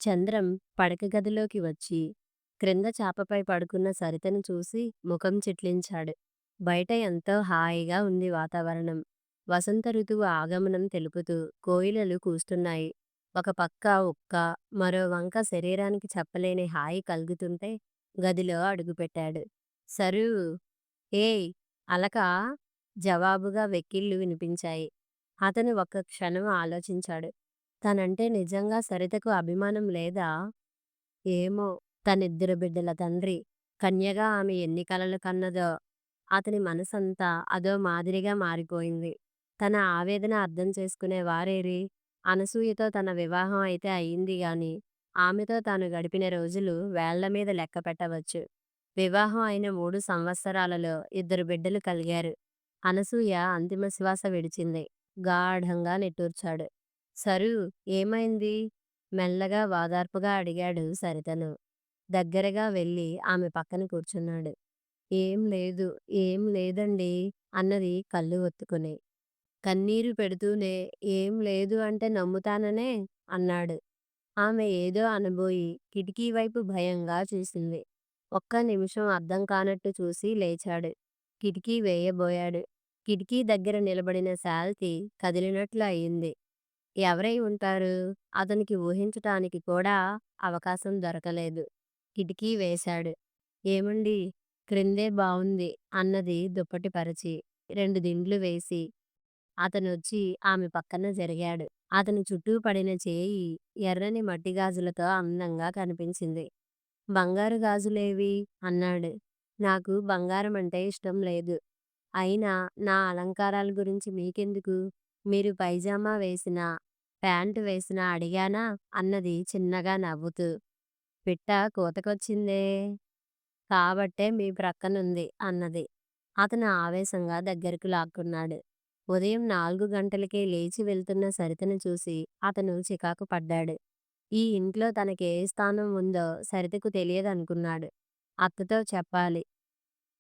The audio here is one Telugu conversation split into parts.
చంద్రం పడక గదిలోకి వచ్చి క్రింద చాపపై పడుకున్న సరితను చూసి ముఖం చిట్లించాడు. బయట ఎంతో హాయిగా ఉంది వాతావరణం. వసంత ఋతువు ఆగమనం తెలుపుతూ కోయిలలు కూస్తున్నాయి. ఒక పక్క ఉక్క, మరో వంక శరీరానికి చెప్పలేని హాయి కలుగుతుంటే గదిలో అడుగుపెట్టాడు. సరూ, ఏయ్, అలకా? జవాబుగా వెక్కిళ్ళు వినిపించాయి. అతను ఒక్క క్షణం ఆలోచించాడు. తనంటే నిజంగా సరితకు అభిమానం లేదా? ఏమో! తనిద్దరు బిడ్డల తండ్రి. కన్యగా ఆమె ఎన్ని కలలు కన్నదో! అతని మనసంతా అదో మాదిరిగా మారిపోయింది. తన ఆవేదన అర్థం చేసుకునే వారేరి? అనసూయతో తన వివాహం అయితే అయింది గాని, ఆమెతో తాను గడిపిన రోజులు వేళ్ల మీద లెక్క పెట్టవచ్చు. వివాహం అయిన 3 సంవత్సరాలలో 2 బిడ్డలు కలిగారు. అనసూయ అంతిమ శ్వాస విడిచింది. గాఢంగా నిట్టూర్చాడు. సరూ, ఏమైంది? మెల్లగా వాదార్పుగా అడిగాడు సరితను. దగ్గరగా వెళ్ళి ఆమె పక్కన కూర్చున్నాడు. ఏం లేదు, ఏం లేదండీ అన్నది కళ్ళు ఒత్తుకుని. కన్నీరు పెడుతూనే ఏం లేదు అంటే నమ్ముతాననే అన్నాడు. ఆమె ఏదో అనబోయి కిటికీ వైపు భయంగా చూసింది. ఒక్క నిమిషం అర్థం కానట్టు చూసి లేచాడు. కిటికీ వేయబోయాడు. కిటికీ దగ్గర నిలబడిన శాల్తీ కదిలినట్లు అయింది. ఎవరై ఉంటారు? అతనికి ఊహించటానికి కూడా అవకాశం దొరకలేదు. కిటికీ వేశాడు. ఏమండీ, క్రిందే బావుంది అన్నది దుప్పటి పరచి. 2 దిండ్లు వేసి అతనొచ్చి ఆమె పక్కన జరిగాడు. అతని చుట్టూ పడిన చేయి ఎర్రని మట్టి గాజులతో అందంగా కనిపించింది. బంగారు గాజులేవి? అన్నాడు. నాకు బంగారమంటే ఇష్టం లేదు. అయినా నా అలంకారాల గురించి మీకెందుకు? మీరు పైజామా వేసినా, ప్యాంటు వేసినా అడిగానా? అన్నది చిన్నగా నవ్వుతూ. పిట్ట కూతకొచ్చిందే కాబట్టే మీ ప్రక్కనుంది అన్నది. అతను ఆవేశంగా దగ్గరకు లాక్కున్నాడు. ఉదయం 4 గంటలకే లేచి వెళ్తున్న సరితను చూసి అతను చికాకు పడ్డాడు. ఈ ఇంట్లో తనకే స్థానం ఉందో సరితకు తెలియదనుకున్నాడు. అత్తతో చెప్పాలి.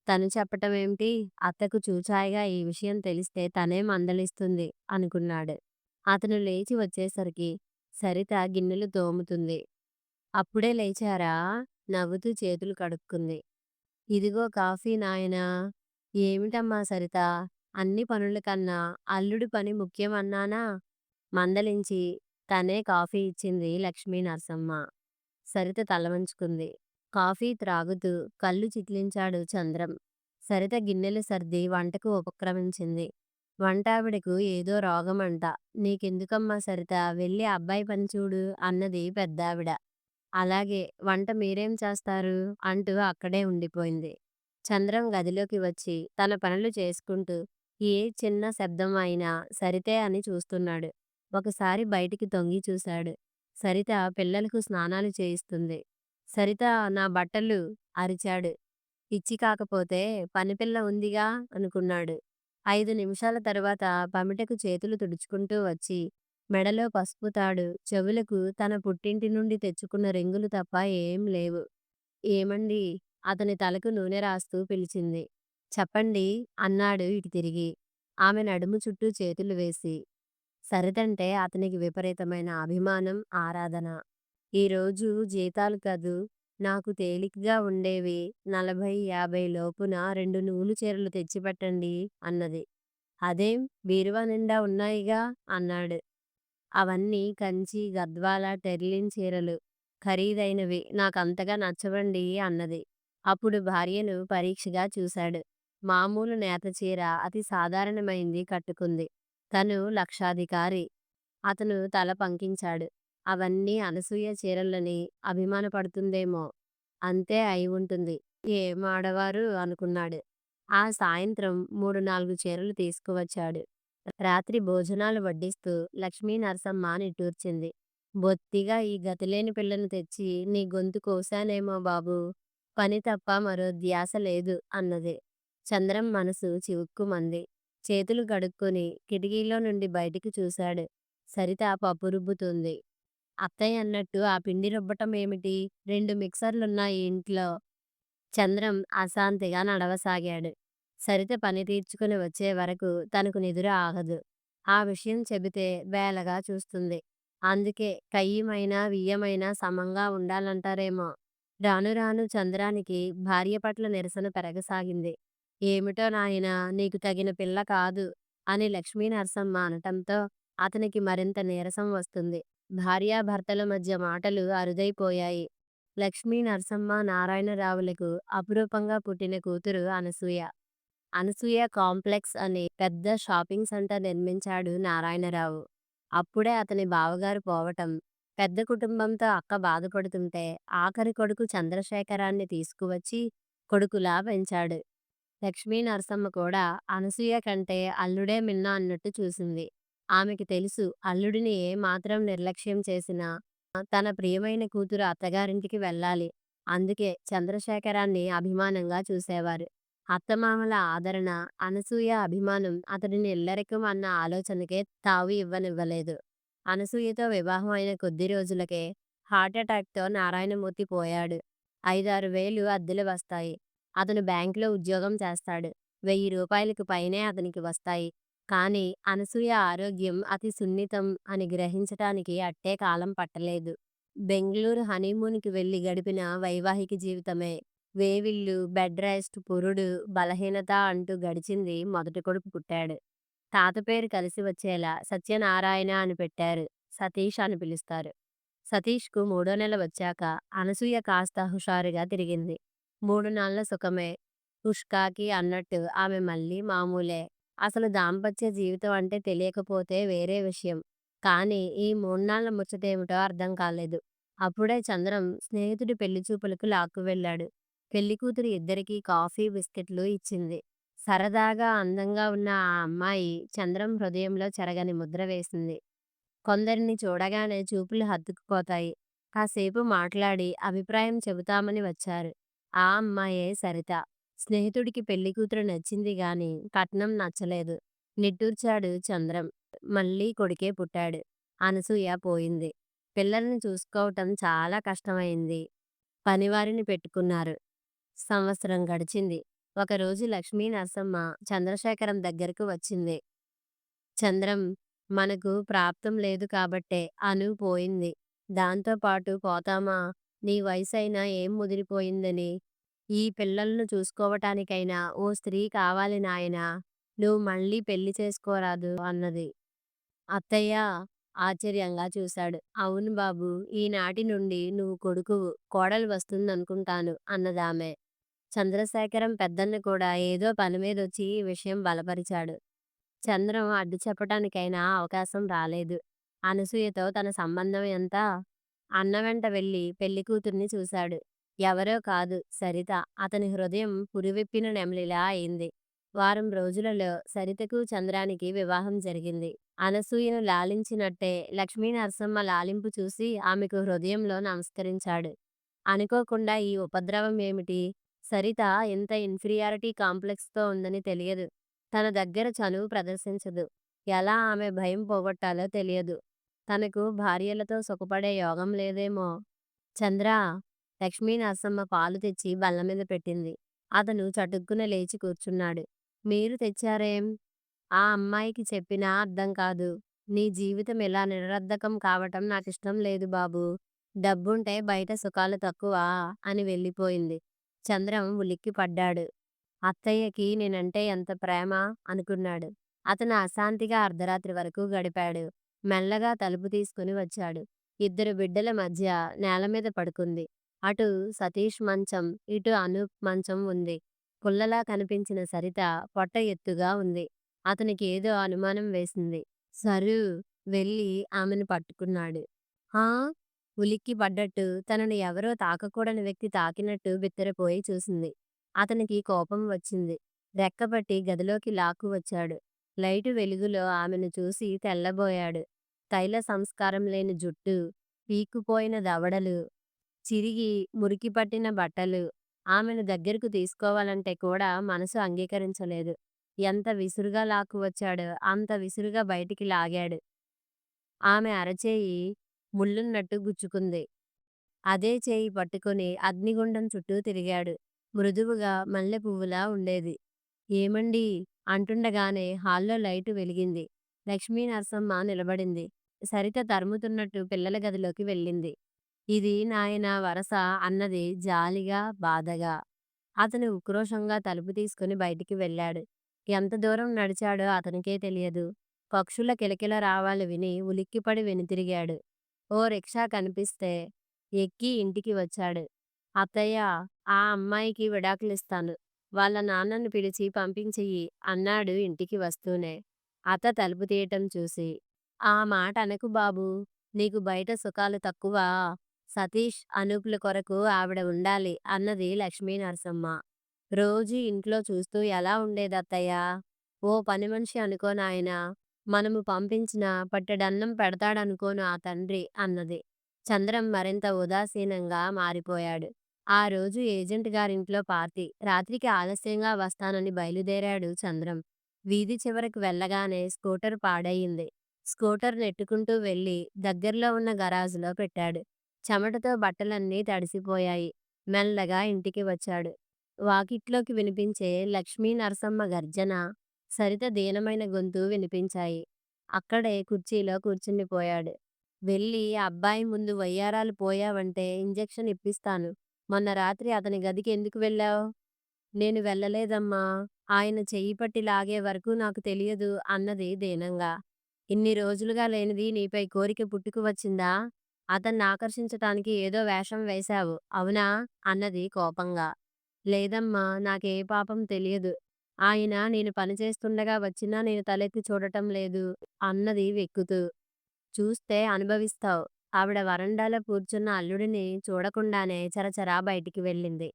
తను చెప్పటమేమిటి? అత్తకు చూచాయిగా ఈ విషయం తెలిస్తే తనే మందలిస్తుంది అనుకున్నాడు. అతను లేచి వచ్చేసరికి సరిత గిన్నెలు తోముతుంది. అప్పుడే లేచారా? నవ్వుతూ చేతులు కడుక్కుంది. ఇదిగో కాఫీ నాయనా. ఏమిటమ్మా సరితా, అన్ని పనుల కన్నా అల్లుడి పని ముఖ్యం అన్నానా? మందలించి తనే కాఫీ ఇచ్చింది లక్ష్మీ నరసమ్మ. సరిత తలవంచుకుంది. కాఫీ త్రాగుతూ కళ్ళు చిట్లించాడు చంద్రం. సరిత గిన్నెలు సర్ది వంటకు ఉపక్రమించింది. వంటావిడకు ఏదో రోగమంట. నీకెందుకమ్మా సరిత, వెళ్ళి అబ్బాయి పని చూడు అన్నది పెద్దావిడ. అలాగే, వంట మీరేం చేస్తారు అంటూ అక్కడే ఉండిపోయింది. చంద్రం గదిలోకి వచ్చి తన పనులు చేసుకుంటూ ఏ చిన్న శబ్దం అయినా సరితే అని చూస్తున్నాడు. ఒకసారి బయటికి తొంగి చూశాడు. సరిత పిల్లలకు స్నానాలు చేయిస్తుంది. సరిత, నా బట్టలు అరిచాడు. పిచ్చి కాకపోతే పనిపిల్ల ఉందిగా అనుకున్నాడు. 5 నిమిషాల తరువాత పమిటకు చేతులు తుడుచుకుంటూ వచ్చి మెడలో పసుపు తాడు, చెవులకు తన పుట్టింటి నుండి తెచ్చుకున్న రింగులు తప్ప ఏం లేవు. ఏమండీ? అతని తలకు నూనె రాస్తూ పిలిచింది. చెప్పండి అన్నాడు ఇటు తిరిగి. ఆమె నడుము చుట్టూ చేతులు వేసి. సరితంటే అతనికి విపరీతమైన అభిమానం, ఆరాధన. ఈరోజు జీతాలు కదూ, నాకు తేలికగా ఉండేవి 40-50 లోపున 2 నూలు చీరలు తెచ్చిపెట్టండి అన్నది. అదేం, బీరువా నిండా ఉన్నాయిగా అన్నాడు. అవన్నీ కంచి, గద్వాల, టెర్లిన్ చీరలు. ఖరీదైనవి, నాకంతగా నచ్చవండి అన్నది. అప్పుడు భార్యను పరీక్షగా చూశాడు. మామూలు నేత చీర అతి సాధారణమైంది కట్టుకుంది. తను లక్షాధికారి. అతను తల పంకించాడు. అవన్నీ అనసూయ చీరలని అభిమానపడుతుందేమో. అంతే అయి ఉంటుంది. ఏం ఆడవారు అనుకున్నాడు. ఆ సాయంత్రం 3-4 చీరలు తీసుకువచ్చాడు. రాత్రి భోజనాలు వడ్డిస్తూ లక్ష్మీ నరసమ్మ నిట్టూర్చింది. బొత్తిగా ఈ గతిలేని పిల్లను తెచ్చి నీ గొంతు కోశానేమో బాబూ. పని తప్ప మరో ధ్యాస లేదు అన్నది. చంద్రం మనసు చివుక్కుమంది. చేతులు కడుక్కొని కిటికీలో నుండి బయటికి చూశాడు. సరిత పప్పు రుబ్బుతుంది. అత్తయ్య అన్నట్టు ఆ పిండి రుబ్బటం ఏమిటి? 2 మిక్సర్లున్నాయి ఇంట్లో. చంద్రం అశాంతిగా నడవసాగాడు. సరిత పని తీర్చుకుని వచ్చే వరకు తనకు నిదుర ఆగదు. ఆ విషయం చెబితే బేలగా చూస్తుంది. అందుకే కయ్యమైనా, వియ్యమైనా సమంగా ఉండాలంటారేమో! రాను రాను చంద్రానికి భార్య పట్ల నిరసన పెరగసాగింది. "ఏమిటో నాయనా నీకు తగిన పిల్ల కాదు" అని లక్ష్మీ నరసమ్మ అనటంతో అతనికి మరింత నీరసం వస్తుంది. భార్యాభర్తల మధ్య మాటలు అరుదైపోయాయి. లక్ష్మీ నరసమ్మ నారాయణరావులకు అపురూపంగా పుట్టిన కూతురు అనసూయ. అనసూయ కాంప్లెక్స్ అని పెద్ద షాపింగ్ సెంటర్ నిర్మించాడు నారాయణరావు. అప్పుడే అతని బావగారు పోవటం, పెద్ద కుటుంబంతో అక్క బాధపడుతుంటే ఆఖరి కొడుకు చంద్రశేఖరాన్ని తీసుకువచ్చి కొడుకులా పెంచాడు. లక్ష్మీ నరసమ్మ కూడా అనసూయ కంటే అల్లుడే మిన్న అన్నట్టు చూసింది. ఆమెకి తెలుసు అల్లుడిని ఏ మాత్రం నిర్లక్ష్యం చేసినా తన ప్రియమైన కూతురు అత్తగారింటికి వెళ్ళాలి. అందుకే చంద్రశేఖరాన్ని అభిమానంగా చూసేవారు. అత్తమామల ఆదరణ, అనసూయ అభిమానం అతడిని ఇల్లరికం అన్న ఆలోచనకే తావు ఇవ్వనివ్వలేదు. అనసూయతో వివాహం అయిన కొద్ది రోజులకే హార్ట్‌అటాక్‌తో నారాయణమూర్తి పోయాడు. 5, 6 వేలు అద్దెలు వస్తాయి. అతను బ్యాంకులో ఉద్యోగం చేస్తాడు. రూ. 1000కి పైనే అతనికి వస్తాయి. కానీ అనసూయ ఆరోగ్యం అతి సున్నితం అని గ్రహించటానికి అట్టే కాలం పట్టలేదు. బెంగుళూరు హనీమూన్‌కి వెళ్లి గడిపిన వైవాహిక జీవితమే వేవిల్లు, బెడ్ రెస్ట్, పురుడు, బలహీనత అంటూ గడిచింది. మొదటి కొడుకు పుట్టాడు. తాత పేరు కలిసి వచ్చేలా సత్యనారాయణ అని పెట్టారు. సతీష్ అని పిలుస్తారు. సతీష్‌కు మూడో నెల వచ్చాక అనసూయ కాస్త హుషారుగా తిరిగింది. 3 నాళ్ల సుఖమే హుష్కాకి అన్నట్టు ఆమె మళ్ళీ మామూలే. అసలు దాంపత్య జీవితం అంటే తెలియకపోతే వేరే విషయం. కానీ ఈ 3 నాళ్ల ముచ్చటేమిటో అర్థం కాలేదు. అప్పుడే చంద్రం స్నేహితుడి పెళ్లిచూపులకు లాక్కువెళ్ళాడు. పెళ్లికూతురు ఇద్దరికీ కాఫీ, బిస్కెట్లు ఇచ్చింది. సరదాగా, అందంగా ఉన్న ఆ అమ్మాయి చంద్రం హృదయంలో చెరగని ముద్ర వేసింది. కొందరిని చూడగానే చూపులు హత్తుకుపోతాయి. కాసేపు మాట్లాడి అభిప్రాయం చెబుతామని వచ్చారు. ఆ అమ్మాయే సరిత. స్నేహితుడికి పెళ్లికూతురు నచ్చింది గాని కట్నం నచ్చలేదు. నిట్టూర్చాడు చంద్రం. మళ్ళీ కొడుకే పుట్టాడు. అనసూయ పోయింది. పిల్లల్ని చూసుకోవటం చాలా కష్టమైంది. పనివారిని పెట్టుకున్నారు. సంవత్సరం గడిచింది. ఒకరోజు లక్ష్మీ నరసమ్మ చంద్రశేఖరం దగ్గరకు వచ్చింది. చంద్రం, మనకు ప్రాప్తం లేదు కాబట్టే అను పోయింది. దాంతో పాటు పోతామా? నీ వయసైనా ఏం ముదిరిపోయిందని? ఈ పిల్లలను చూసుకోవటానికైనా ఓ స్త్రీ కావాలి నాయనా! నువ్వు మళ్ళీ పెళ్లి చేసుకోరాదు అన్నది. అత్తయ్య ఆశ్చర్యంగా చూశాడు. అవును బాబూ! ఈనాటి నుండి నువ్వు కొడుకువు. కోడలు వస్తుందనుకుంటాను అన్నదామె. చంద్రశేఖరం పెద్దన్న కూడా ఏదో పనిమీదొచ్చి ఈ విషయం బలపరిచాడు. చంద్రం అడ్డు చెప్పటానికైనా అవకాశం రాలేదు. అనసూయతో తన సంబంధం ఎంత? అన్న వెంట వెళ్ళి పెళ్లికూతుర్ని చూశాడు. ఎవరో కాదు సరిత. అతని హృదయం పురివిప్పిన నెమలిలా అయింది. వారం రోజులలో సరితకు చంద్రానికి వివాహం జరిగింది. అనసూయను లాలించినట్టే లక్ష్మీ నరసమ్మ లాలింపు చూసి ఆమెకు హృదయంలో నమస్కరించాడు. అనుకోకుండా ఈ ఉపద్రవం ఏమిటి? సరిత ఇంత ఇన్ఫీరియారిటీ కాంప్లెక్స్‌తో ఉందని తెలియదు. తన దగ్గర చనువు ప్రదర్శించదు. ఎలా ఆమె భయం పోగొట్టాలో తెలియదు. తనకు భార్యలతో సుఖపడే యోగం లేదేమో! చంద్రా! లక్ష్మీ నరసమ్మ పాలు తెచ్చి బల్లమీద పెట్టింది. అతను చటుక్కున లేచి కూర్చున్నాడు. మీరు తెచ్చారేం? ఆ అమ్మాయికి చెప్పినా అర్థం కాదు. నీ జీవితం ఇలా నిరర్ధకం కావటం నాకిష్టం లేదు బాబూ. డబ్బుంటే బయట సుఖాలు తక్కువా? అని వెళ్ళిపోయింది. చంద్రం ఉలిక్కిపడ్డాడు. అత్తయ్యకి నేనంటే ఎంత ప్రేమ అనుకున్నాడు. అతను అశాంతిగా అర్ధరాత్రి వరకు గడిపాడు. మెల్లగా తలుపు తీసుకుని వచ్చాడు. ఇద్దరు బిడ్డల మధ్య నేలమీద పడుకుంది. అటు సతీష్ మంచం, ఇటు అనూప్ మంచం ఉంది. పుల్లలా కనిపించిన సరిత పొట్ట ఎత్తుగా ఉంది. అతనికి ఏదో అనుమానం వేసింది. సరూ వెళ్ళి ఆమెను పట్టుకున్నాడు. హా? ఉలిక్కి పడ్డట్టు తనను ఎవరో తాకకూడని వ్యక్తి తాకినట్టు బిత్తరపోయి చూసింది. అతనికి కోపం వచ్చింది. రెక్కపట్టి గదిలోకి లాక్కు వచ్చాడు. లైటు వెలుగులో ఆమెను చూసి తెల్లబోయాడు. తైల సంస్కారం లేని జుట్టు, పీక్కుపోయిన దవడలు, చిరిగి మురికిపట్టిన బట్టలు. ఆమెను దగ్గరకు తీసుకోవాలంటే కూడా మనసు అంగీకరించలేదు. ఎంత విసురుగా లాక్కు వచ్చాడో అంత విసురుగా బయటికి లాగాడు. ఆమె అరచేయి ముళ్ళున్నట్టు గుచ్చుకుంది. అదే చేయి పట్టుకుని అగ్నిగుండం చుట్టూ తిరిగాడు. మృదువుగా మల్లెపువ్వులా ఉండేది. ఏమండీ? అంటుండగానే హాల్లో లైటు వెలిగింది. లక్ష్మీ నరసమ్మ నిలబడింది. సరిత తరుముతున్నట్టు పిల్లల గదిలోకి వెళ్ళింది. ఇది నాయన వరస అన్నది జాలిగా, బాధగా. అతను ఉక్రోషంగా తలుపు తీసుకుని బయటికి వెళ్ళాడు. ఎంత దూరం నడిచాడో అతనికే తెలియదు. పక్షుల కిలకిల రావాలు విని ఉలిక్కిపడి వెనుతిరిగాడు. ఓ రిక్షా కనిపిస్తే ఎక్కి ఇంటికి వచ్చాడు. అత్తయ్య, ఆ అమ్మాయికి విడాకులిస్తాను. వాళ్ళ నాన్నను పిలిచి పంపించెయ్యి అన్నాడు ఇంటికి వస్తూనే. అత్త తలుపు తీయటం చూసి, ఆ మాట అనకు బాబూ, నీకు బయట సుఖాలు తక్కువా? సతీష్ అనూపుల కొరకు ఆవిడ ఉండాలి అన్నది లక్ష్మీ నరసమ్మ. రోజూ ఇంట్లో చూస్తూ ఎలా ఉండేదత్తయ్యా? ఓ పనిమనిషి అనుకో నాయనా, మనము పంపించిన పట్టెడన్నం పెడతాడనుకోను ఆ తండ్రి అన్నది. చంద్రం మరింత ఉదాసీనంగా మారిపోయాడు. ఆ రోజు ఏజెంట్ గారింట్లో పార్టీ. రాత్రికి ఆలస్యంగా వస్తానని బయలుదేరాడు చంద్రం. వీధి చివరకు వెళ్ళగానే స్కూటర్ పాడయింది. స్కూటర్ నెట్టుకుంటూ వెళ్ళి దగ్గర్లో ఉన్న గరాజులో పెట్టాడు. చెమటతో బట్టలన్నీ తడిసిపోయాయి. మెల్లగా ఇంటికి వచ్చాడు. వాకిట్లోకి వినిపించే లక్ష్మీ నరసమ్మ గర్జన, సరిత దీనమైన గొంతు వినిపించాయి. అక్కడే కుర్చీలో కూర్చుండిపోయాడు. వెళ్ళి అబ్బాయి ముందు వయ్యారాలు పోయావంటే ఇంజెక్షన్ ఇప్పిస్తాను. మొన్న రాత్రి అతని గదికి ఎందుకు వెళ్ళావు? నేను వెళ్ళలేదమ్మా. ఆయన చెయ్యి పట్టి లాగే వరకు నాకు తెలియదు అన్నది దీనంగా. ఇన్ని రోజులుగా లేనిది నీపై కోరిక పుట్టుకు వచ్చిందా? అతన్ని ఆకర్షించటానికి ఏదో వేషం వేశావు, అవునా? అన్నది కోపంగా. లేదమ్మా, నాకే పాపం తెలియదు. ఆయన నేను పనిచేస్తుండగా వచ్చినా నేను తలెత్తి చూడటం లేదు అన్నది వెక్కుతూ. చూస్తే అనుభవిస్తావ్. ఆవిడ వరండాలో కూర్చున్న అల్లుడిని చూడకుండానే చరచరా బయటికి వెళ్ళింది.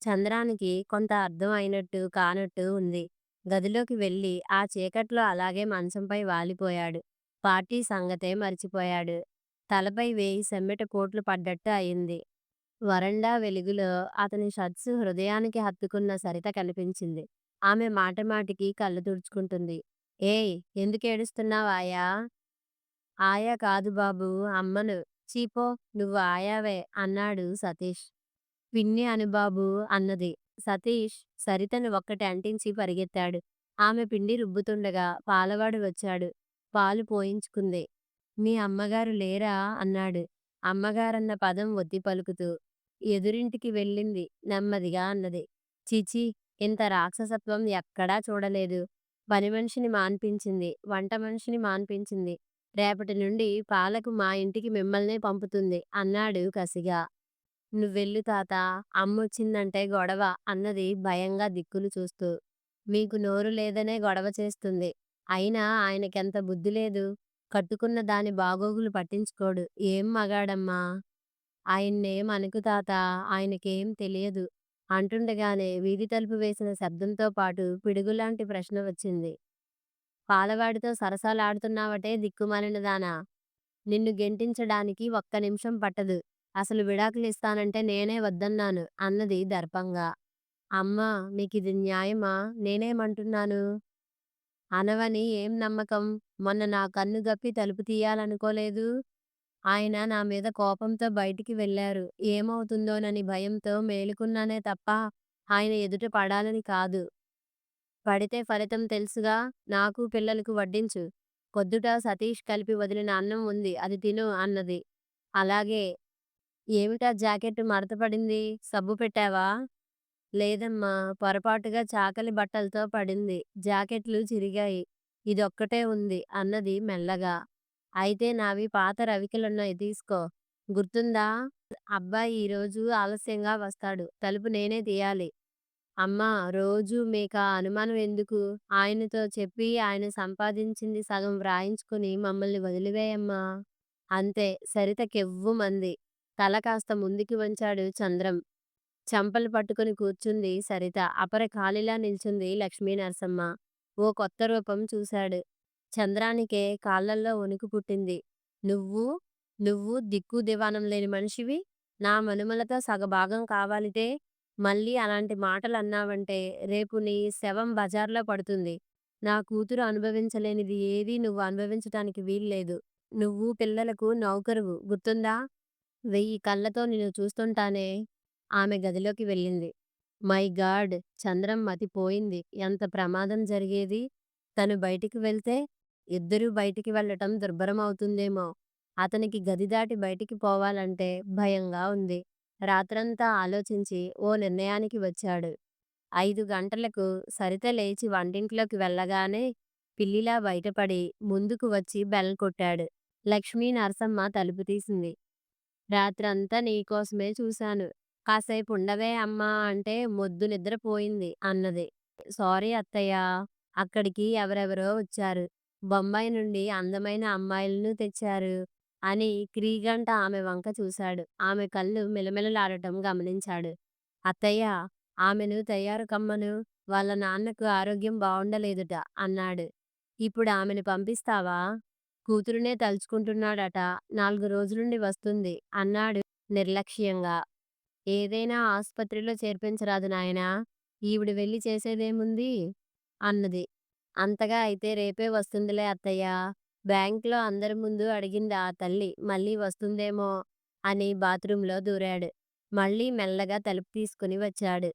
చంద్రానికి కొంత అర్థం అయినట్టు కానట్టు ఉంది. గదిలోకి వెళ్ళి ఆ చీకట్లో అలాగే మంచంపై వాలిపోయాడు. పార్టీ సంగతే మరిచిపోయాడు. తలపై వేయి సెమ్మెట పోట్లు పడ్డట్టు అయింది. వరండా వెలుగులో అతని షర్ట్సు హృదయానికి హత్తుకున్న సరిత కనిపించింది. ఆమె మాటమాటికి కళ్ళు తుడుచుకుంటుంది. ఏయ్, ఎందుకేడుస్తున్నావాయా? ఆయా కాదు బాబూ, అమ్మను. ఛీ పో, నువ్వు ఆయావే అన్నాడు సతీష్. పిన్ని అను బాబూ అన్నది. సతీష్ సరితను ఒక్కటి అంటించి పరిగెత్తాడు. ఆమె పిండి రుబ్బుతుండగా పాలవాడు వచ్చాడు. పాలు పోయించుకుంది. మీ అమ్మగారు లేరా అన్నాడు. అమ్మగారన్న పదం ఒత్తి పలుకుతూ. ఎదురింటికి వెళ్ళింది నెమ్మదిగా అన్నది. చీచీ, ఇంత రాక్షసత్వం ఎక్కడా చూడలేదు. పనిమనిషిని మాన్పించింది, వంట మనిషిని మాన్పించింది. రేపటి నుండి పాలకు మా ఇంటికి మిమ్మల్నే పంపుతుంది అన్నాడు కసిగా. నువ్వెళ్ళు తాతా, అమ్మొచ్చిందంటే గొడవ అన్నది భయంగా దిక్కులు చూస్తూ. మీకు నోరు లేదనే గొడవ చేస్తుంది. అయినా ఆయనకెంత బుద్ధి లేదు. కట్టుకున్న దాని బాగోగులు పట్టించుకోడు. ఏం మగాడమ్మా! ఆయన్నేం అనకు తాతా, ఆయనకేం తెలియదు అంటుండగానే వీధి తలుపు వేసిన శబ్దంతో పాటు పిడుగులాంటి ప్రశ్న వచ్చింది. పాలవాడితో సరసాలాడుతున్నావటే దిక్కుమాలినదానా! నిన్ను గెంటించడానికి ఒక్క నిమిషం పట్టదు. అసలు విడాకులిస్తానంటే నేనే వద్దన్నాను అన్నది దర్పంగా. అమ్మా, మీకిది న్యాయమా? నేనేమంటున్నాను? అనవని ఏం నమ్మకం? మొన్న నా కన్ను గప్పి తలుపు తీయాలనుకోలేదు. ఆయన నా మీద కోపంతో బయటికి వెళ్ళారు. ఏమవుతుందోనని భయంతో మేలుకున్నానే తప్ప ఆయన ఎదుట పడాలని కాదు. పడితే ఫలితం తెలుసుగా. నాకు పిల్లలకు వడ్డించు. పొద్దుట సతీష్ కలిపి వదిలిన అన్నం ఉంది, అది తిను అన్నది. అలాగే. ఏమిటా జాకెట్టు మడతపడింది? సబ్బు పెట్టావా? లేదమ్మా, పొరపాటుగా చాకలి బట్టలతో పడింది. జాకెట్లు చిరిగాయి. ఇదొక్కటే ఉంది అన్నది మెల్లగా. అయితే నావి పాత రవికెలున్నాయి, తీసుకో. గుర్తుందా? అబ్బాయి ఈరోజు ఆలస్యంగా వస్తాడు. తలుపు నేనే తీయాలి. అమ్మా, రోజూ మీకా అనుమానం ఎందుకు? ఆయనతో చెప్పి ఆయన సంపాదించింది సగం వ్రాయించుకుని మమ్మల్ని వదిలివేయమ్మా. అంతే. సరిత కెవ్వుమంది. తల కాస్త ముందుకి వంచాడు చంద్రం. చెంపలు పట్టుకుని కూర్చుంది సరిత. అపర ఖాళీలా నిల్చుంది లక్ష్మీ నరసమ్మ. ఓ కొత్త రూపం చూశాడు. చంద్రానికే కాళ్ళల్లో వణుకు పుట్టింది. నువ్వు నువ్వు దిక్కు దివాణం లేని మనిషివి. నా మనుమలతో సగభాగం కావాలిటే మళ్ళీ అలాంటి మాటలు అన్నావంటే రేపు నీ శవం బజార్లో పడుతుంది. నా కూతురు అనుభవించలేనిది ఏదీ నువ్వు అనుభవించటానికి వీల్లేదు. నువ్వు పిల్లలకు నౌకరువు, గుర్తుందా? 1000 కళ్ళతో నిన్ను చూస్తుంటానే. ఆమె గదిలోకి వెళ్ళింది. My God! చంద్రం మతి పోయింది. ఎంత ప్రమాదం జరిగేది? తను బయటికి వెళ్తే ఇద్దరూ బయటికి వెళ్ళటం దుర్భరమవుతుందేమో. అతనికి గది దాటి బయటికి పోవాలంటే భయంగా ఉంది. రాత్రంతా ఆలోచించి ఓ నిర్ణయానికి వచ్చాడు. 5 గంటలకు సరిత లేచి వంటింట్లోకి వెళ్ళగానే పిల్లిలా బయటపడి ముందుకు వచ్చి బెల్ కొట్టాడు. లక్ష్మీ నరసమ్మ తలుపు తీసింది. రాత్రంతా నీకోసమే చూశాను. కాసేపుండవే అమ్మా అంటే మొద్దు నిద్రపోయింది అన్నది. సారీ అత్తయ్యా! అక్కడికి ఎవరెవరో వచ్చారు. బొంబాయి నుండి అందమైన అమ్మాయిలను తెచ్చారు అని క్రీగంట ఆమె వంక చూశాడు. ఆమె కళ్ళు మిలమిలలాడటం గమనించాడు. అత్తయ్యా! ఆమెను తయారు కమ్మను. వాళ్ళ నాన్నకు ఆరోగ్యం బావుండలేదుట అన్నాడు. ఇప్పుడు ఆమెను పంపిస్తావా? కూతురునే తలుచుకుంటున్నాడట. 4 రోజులుండి వస్తుంది అన్నాడు నిర్లక్ష్యంగా. ఏదైనా ఆస్పత్రిలో చేర్పించరాదు నాయనా! ఈవిడ వెళ్ళి చేసేదేముంది? అన్నది. అంతగా అయితే రేపే వస్తుందిలే అత్తయ్యా! బ్యాంకులో అందరి ముందు అడిగింది ఆ తల్లి. మళ్ళీ వస్తుందేమో అని బాత్రూంలో దూరాడు. మళ్ళీ మెల్లగా తలుపు తీసుకుని వచ్చాడు.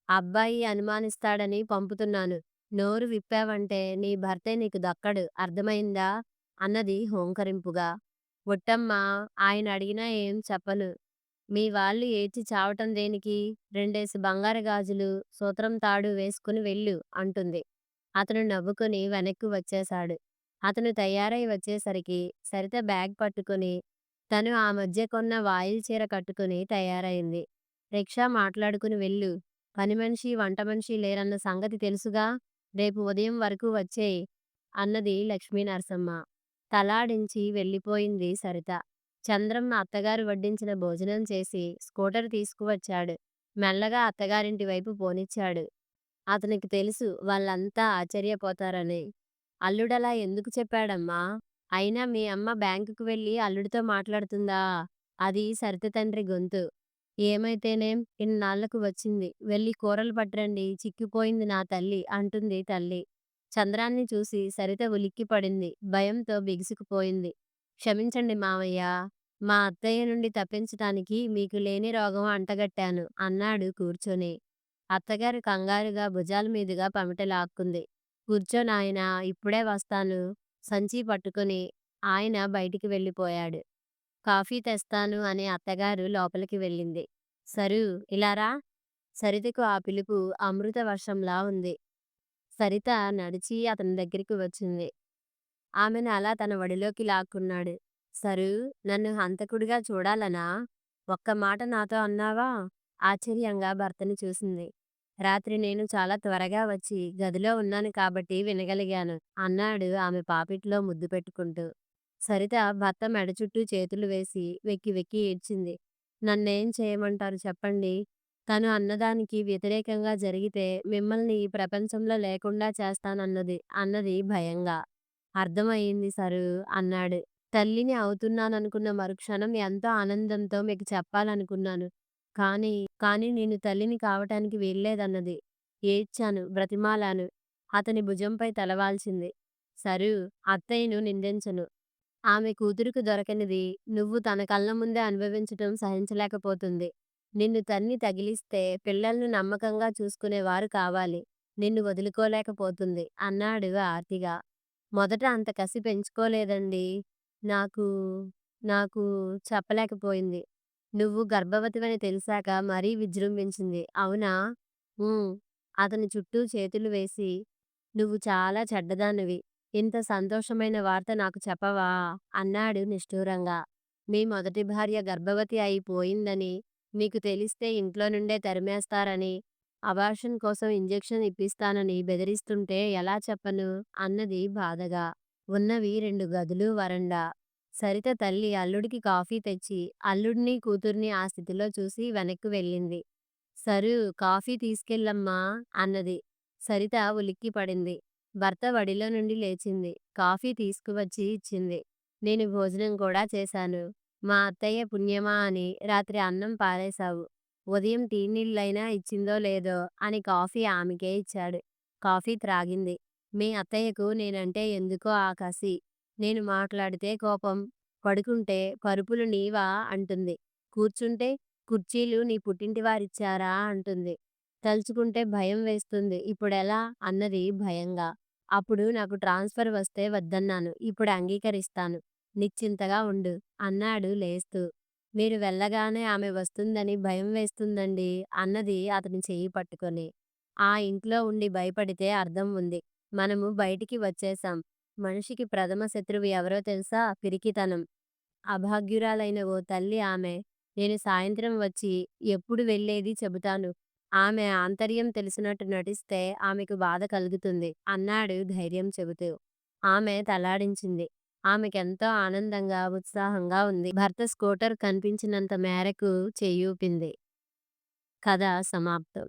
అబ్బాయి అనుమానిస్తాడని పంపుతున్నాను. నోరు విప్పావంటే నీ భర్తే నీకు దక్కడు. అర్థమైందా? అన్నది హూంకరింపుగా. ఒట్టమ్మా! ఆయన అడిగినా ఏం చెప్పను. మీ వాళ్ళు ఏడ్చి చావటం దేనికి? 2 బంగారు గాజులు, సూత్రం తాడు వేసుకుని వెళ్ళు అంటుంది. అతను నవ్వుకుని వెనక్కి వచ్చేశాడు. అతను తయారై వచ్చేసరికి సరిత బ్యాగ్ పట్టుకుని తను ఆ మధ్య కొన్న వాయిల్ చీర కట్టుకుని తయారైంది. రిక్షా మాట్లాడుకుని వెళ్ళు. పనిమనిషి, వంటమనిషి లేరన్న సంగతి తెలుసుగా? రేపు ఉదయం వరకు వచ్చేయ్ అన్నది లక్ష్మీ నరసమ్మ. తలాడించి వెళ్ళిపోయింది సరిత. చంద్రమ్మ అత్తగారు వడ్డించిన భోజనం చేసి స్కూటర్ తీసుకువచ్చాడు. మెల్లగా అత్తగారింటి వైపు పోనిచ్చాడు. అతనికి తెలుసు వాళ్ళంతా ఆశ్చర్యపోతారని. అల్లుడలా ఎందుకు చెప్పాడమ్మా? అయినా మీ అమ్మ బ్యాంకుకు వెళ్ళి అల్లుడితో మాట్లాడుతుందా? అది సరిత తండ్రి గొంతు. ఏమైతేనేం ఇన్నాళ్లకు వచ్చింది. వెళ్ళి కూరలు పట్రండి, చిక్కిపోయింది నా తల్లి అంటుంది తల్లి. చంద్రాన్ని చూసి సరిత ఉలిక్కిపడింది. భయంతో బిగుసుకుపోయింది. క్షమించండి మావయ్య. మా అత్తయ్య నుండి తప్పించటానికి మీకు లేని రోగం అంటగట్టాను అన్నాడు కూర్చొని. అత్తగారు కంగారుగా భుజాల మీదుగా పమిట లాక్కుంది. కూర్చో నాయనా, ఇప్పుడే వస్తాను. సంచీ పట్టుకుని ఆయన బయటికి వెళ్ళిపోయాడు. కాఫీ తెస్తాను అని అత్తగారు లోపలికి వెళ్ళింది. సరూ, ఇలా రా. సరితకు ఆ పిలుపు అమృత వర్షంలా ఉంది. సరిత నడిచి అతని దగ్గరికి వచ్చింది. ఆమెను అలా తన ఒడిలోకి లాక్కున్నాడు. సరూ, నన్ను హంతకుడిగా చూడాలనా? ఒక్క మాట నాతో అన్నావా? ఆశ్చర్యంగా భర్తని చూసింది. రాత్రి నేను చాలా త్వరగా వచ్చి గదిలో ఉన్నాను కాబట్టి వినగలిగాను అన్నాడు ఆమె పాపిట్లో ముద్దు పెట్టుకుంటూ. సరిత భర్త మెడ చుట్టూ చేతులు వేసి వెక్కి వెక్కి ఏడ్చింది. నన్నేం చేయమంటారు చెప్పండి? తను అన్నదానికి వ్యతిరేకంగా జరిగితే మిమ్మల్ని ఈ ప్రపంచంలో లేకుండా అన్నది భయంగా. అర్థమయ్యింది సరు అన్నాడు. తల్లిని అవుతున్నాననుకున్న మరుక్షణం ఎంతో ఆనందంతో మీకు చెప్పాలనుకున్నాను. కానీ నేను తల్లిని కావటానికి వీల్లేదన్నది. ఏడ్చాను, బ్రతిమాలాను. అతని భుజంపై తలవాల్చింది. సరూ, అత్తయ్యను నిందించను. ఆమె కూతురుకు దొరకనిది నువ్వు తన కళ్ళ ముందే అనుభవించటం సహించలేకపోతుంది. నిన్ను తన్ని తగిలిస్తే పిల్లల్ని నమ్మకంగా చూసుకునేవారు కావాలి. నిన్ను వదులుకోలేకపోతుంది అన్నాడు ఆర్తిగా. మొదట అంత కసి పెంచుకోలేదండి. నాకు నాకు చెప్పలేకపోయింది. నువ్వు గర్భవతివని తెలిసాక మరీ విజృంభించింది. అవునా? ఊ. అతని చుట్టూ చేతులు వేసి నువ్వు చాలా చెడ్డదానివి. ఇంత సంతోషమైన వార్త నాకు చెప్పవా? అన్నాడు నిష్ఠూరంగా. మీ మొదటి భార్య గర్భవతి అయిపోయిందని మీకు తెలిస్తే ఇంట్లో నుండే తరిమేస్తారని, అబార్షన్ కోసం ఇంజెక్షన్ ఇప్పిస్తానని బెదిరిస్తుంటే ఎలా చెప్పను? అన్నది బాధగా. ఉన్నవి 2 గదులు, వరండా. సరిత తల్లి అల్లుడికి కాఫీ తెచ్చి అల్లుడిని కూతుర్ని ఆ స్థితిలో చూసి వెనక్కి వెళ్ళింది. సరూ, కాఫీ తీసుకెళ్ళమ్మా అన్నది. సరిత ఉలిక్కిపడింది. భర్త వడిలో నుండి లేచింది. కాఫీ తీసుకువచ్చి ఇచ్చింది. నేను భోజనం కూడా చేశాను. మా అత్తయ్య పుణ్యమా అని రాత్రి అన్నం పారేశావు. ఉదయం టీ నీళ్ళైనా ఇచ్చిందో లేదో అని కాఫీ ఆమెకే ఇచ్చాడు. కాఫీ త్రాగింది. మీ అత్తయ్యకు నేనంటే ఎందుకో ఆ కసి. నేను మాట్లాడితే కోపం. పడుకుంటే పరుపులు నీవా అంటుంది. కూర్చుంటే కుర్చీలు నీ పుట్టింటి వారిచ్చారా అంటుంది. తలుచుకుంటే భయం వేస్తుంది. ఇప్పుడెలా? అన్నది భయంగా. అప్పుడు నాకు ట్రాన్స్‌ఫర్ వస్తే వద్దన్నాను. ఇప్పుడు అంగీకరిస్తాను. నిశ్చింతగా ఉండు అన్నాడు లేస్తూ. మీరు వెళ్ళగానే ఆమె వస్తుందని భయం వేస్తుందండి అన్నది అతని చెయ్యి పట్టుకొని. ఆ ఇంట్లో ఉండి భయపడితే అర్థం ఉంది. మనము బయటికి వచ్చేసాం. మనిషికి ప్రథమ శత్రువు ఎవరో తెలుసా? పిరికితనం. అభాగ్యురాలైన ఓ తల్లి ఆమె. నేను సాయంత్రం వచ్చి ఎప్పుడు వెళ్ళేది చెబుతాను. ఆమె ఆంతర్యం తెలిసినట్టు నటిస్తే ఆమెకు బాధ కలుగుతుంది అన్నాడు ధైర్యం చెబుతూ. ఆమె తలాడించింది. ఆమెకెంతో ఆనందంగా, ఉత్సాహంగా ఉంది. భర్త స్కూటర్ కనిపించినంత మేరకు చెయ్యూపింది. కథ సమాప్తం.